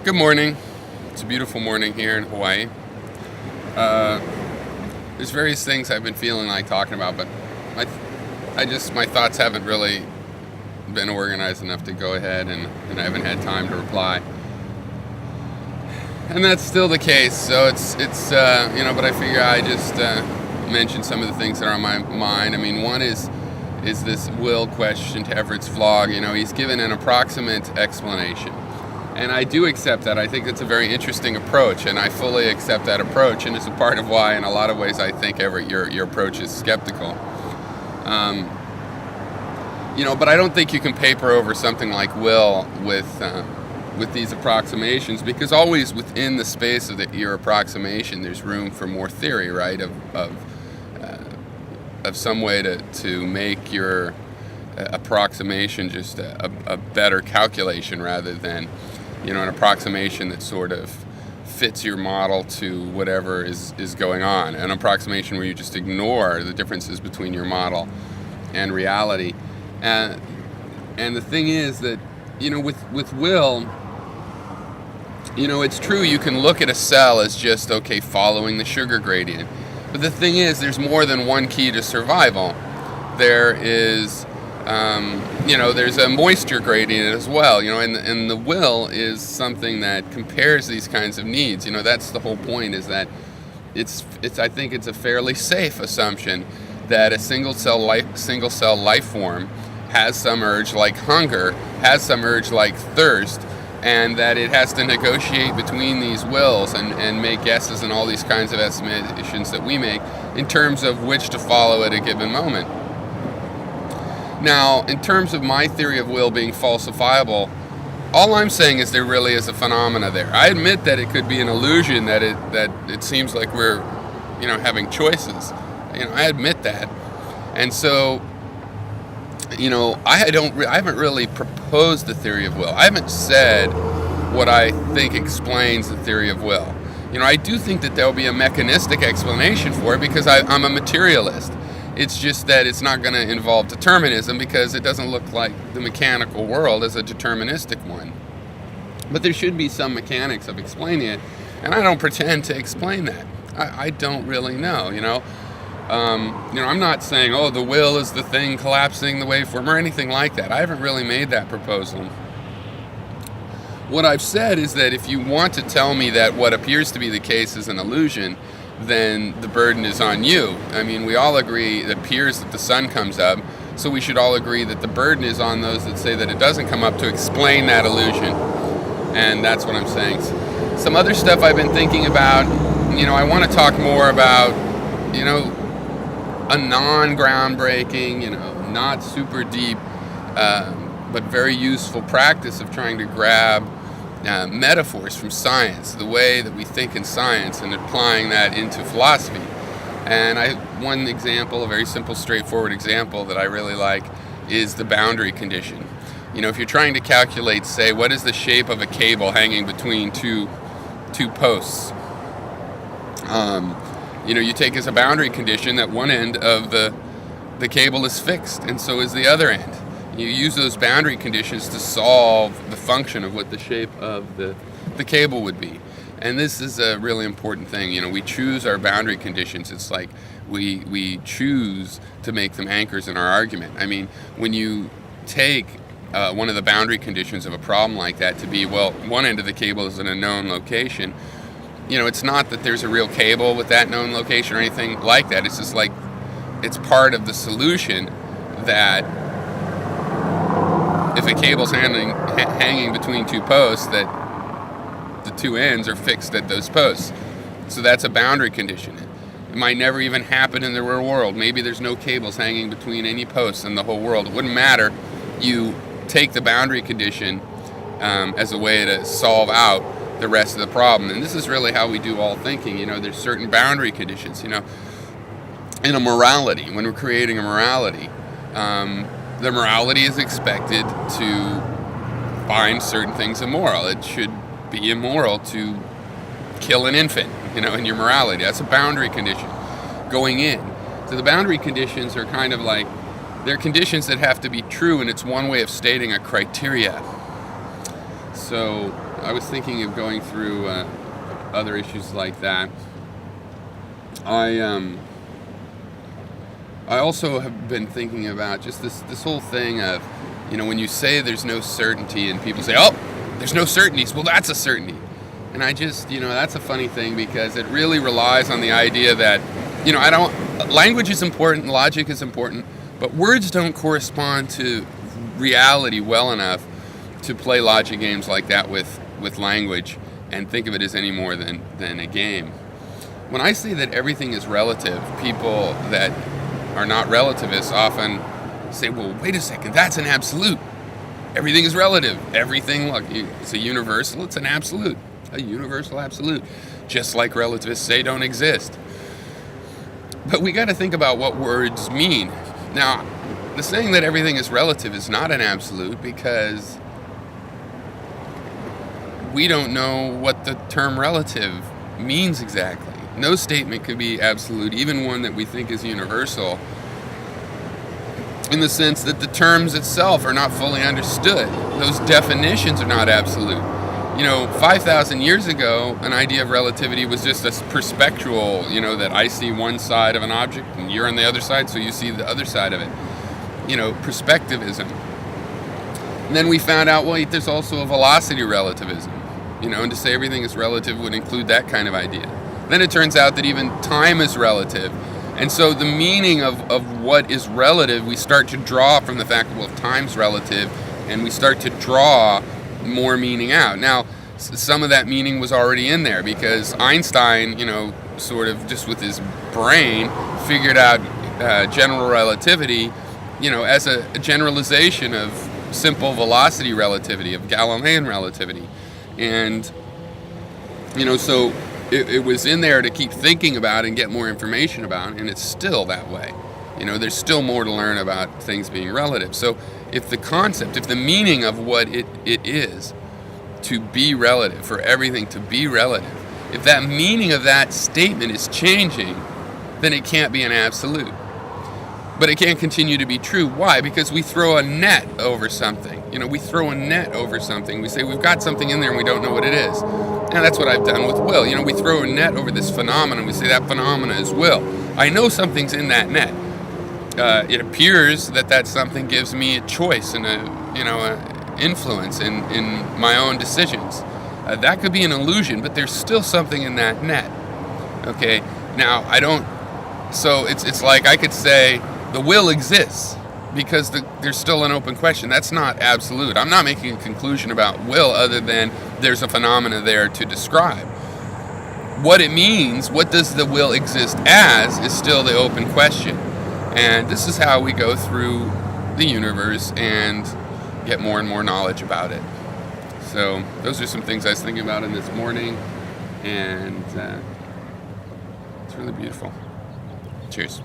Good morning. It's a beautiful morning here in Hawaii. There's various things I've been feeling like talking about, but my thoughts haven't really been organized enough to go ahead, and I haven't had time to reply. And that's still the case. So it's but I figure I just mention some of the things that are on my mind. I mean, one is this will question to Everett's vlog. He's given an approximate explanation. And I do accept that. I think it's a very interesting approach, and I fully accept that approach, and it's a part of why, in a lot of ways, I think your approach is skeptical. But I don't think you can paper over something like will with these approximations, because always within the space of your approximation, there's room for more theory, right? Of some way to make your approximation just a better calculation rather than an approximation that sort of fits your model to whatever is going on. An approximation where you just ignore the differences between your model and reality. And the thing is that, with will, it's true you can look at a cell as just, following the sugar gradient. But the thing is, there's more than one key to survival. There is there's a moisture gradient as well, and the will is something that compares these kinds of needs. That's the whole point, is that I think it's a fairly safe assumption that a single cell life form has some urge like hunger, has some urge like thirst, and that it has to negotiate between these wills and make guesses and all these kinds of estimations that we make in terms of which to follow at a given moment. Now, in terms of my theory of will being falsifiable, all I'm saying is there really is a phenomena there. I admit that it could be an illusion, that it seems like we're, having choices. I admit that. And so, I haven't really proposed the theory of will. I haven't said what I think explains the theory of will. I do think that there'll be a mechanistic explanation for it, because I'm a materialist. It's just that it's not going to involve determinism, because it doesn't look like the mechanical world as a deterministic one. But there should be some mechanics of explaining it, and I don't pretend to explain that. I don't really know, I'm not saying, the will is the thing collapsing the waveform or anything like that. I haven't really made that proposal. What I've said is that if you want to tell me that what appears to be the case is an illusion, then the burden is on you. I mean, we all agree it appears that the sun comes up, so we should all agree that the burden is on those that say that it doesn't come up to explain that illusion. And that's what I'm saying. Some other stuff I've been thinking about, I want to talk more about, a non-groundbreaking, not super deep, but very useful practice of trying to grab metaphors from science, the way that we think in science, and applying that into philosophy. And one example, a very simple, straightforward example that I really like, is the boundary condition. If you're trying to calculate, say, what is the shape of a cable hanging between two posts, you take as a boundary condition that one end of the cable is fixed, and so is the other end. You use those boundary conditions to solve the function of what the shape of the cable would be. And this is a really important thing. We choose our boundary conditions. It's like we choose to make them anchors in our argument. I mean, when you take one of the boundary conditions of a problem like that to be, one end of the cable is in a known location, it's not that there's a real cable with that known location or anything like that. It's just like it's part of the solution that if a cable's hanging between two posts, that the two ends are fixed at those posts. So that's a boundary condition. It might never even happen in the real world. Maybe there's no cables hanging between any posts in the whole world. It wouldn't matter. You take the boundary condition as a way to solve out the rest of the problem. And this is really how we do all thinking. There's certain boundary conditions. In a morality, when we're creating a morality, the morality is expected to find certain things immoral. It should be immoral to kill an infant, in your morality. That's a boundary condition going in. So the boundary conditions are kind of like, they're conditions that have to be true, and it's one way of stating a criteria. So I was thinking of going through other issues like that. I also have been thinking about just this whole thing of, when you say there's no certainty and people say, oh, there's no certainties, well, that's a certainty. And I just, that's a funny thing because it really relies on the idea that, language is important, logic is important, but words don't correspond to reality well enough to play logic games like that with language and think of it as any more than a game. When I say that everything is relative, people that are not relativists often say, well, wait a second, that's an absolute. Everything is relative. Everything, look, it's a universal, it's an absolute. A universal absolute. Just like relativists say don't exist. But we got to think about what words mean. Now, the saying that everything is relative is not an absolute because we don't know what the term relative means exactly. No statement could be absolute, even one that we think is universal, in the sense that the terms itself are not fully understood. Those definitions are not absolute. 5,000 years ago, an idea of relativity was just a perspectual, that I see one side of an object and you're on the other side, so you see the other side of it. Perspectivism. And then we found out, well, there's also a velocity relativism, and to say everything is relative would include that kind of idea. Then it turns out that even time is relative. And so the meaning of what is relative, we start to draw from the fact that, well, if time's relative, and we start to draw more meaning out. Now, some of that meaning was already in there because Einstein, sort of just with his brain, figured out general relativity, as a generalization of simple velocity relativity, of Galilean relativity. And, so it was in there to keep thinking about and get more information about, and it's still that way. There's still more to learn about things being relative. So if the meaning of what it is to be relative, for everything to be relative, if that meaning of that statement is changing, then it can't be an absolute. But it can't continue to be true. Why? Because we throw a net over something. We throw a net over something. We say we've got something in there and we don't know what it is. And that's what I've done with will. We throw a net over this phenomenon. We say that phenomena is will. I know something's in that net. It appears that something gives me a choice and a influence in my own decisions. That could be an illusion, but there's still something in that net. Okay. Now so it's like I could say the will exists because there's still an open question. That's not absolute. I'm not making a conclusion about will other than there's a phenomena there to describe. What it means, what does the will exist as, is still the open question. And this is how we go through the universe and get more and more knowledge about it. So those are some things I was thinking about in this morning, and it's really beautiful. Cheers.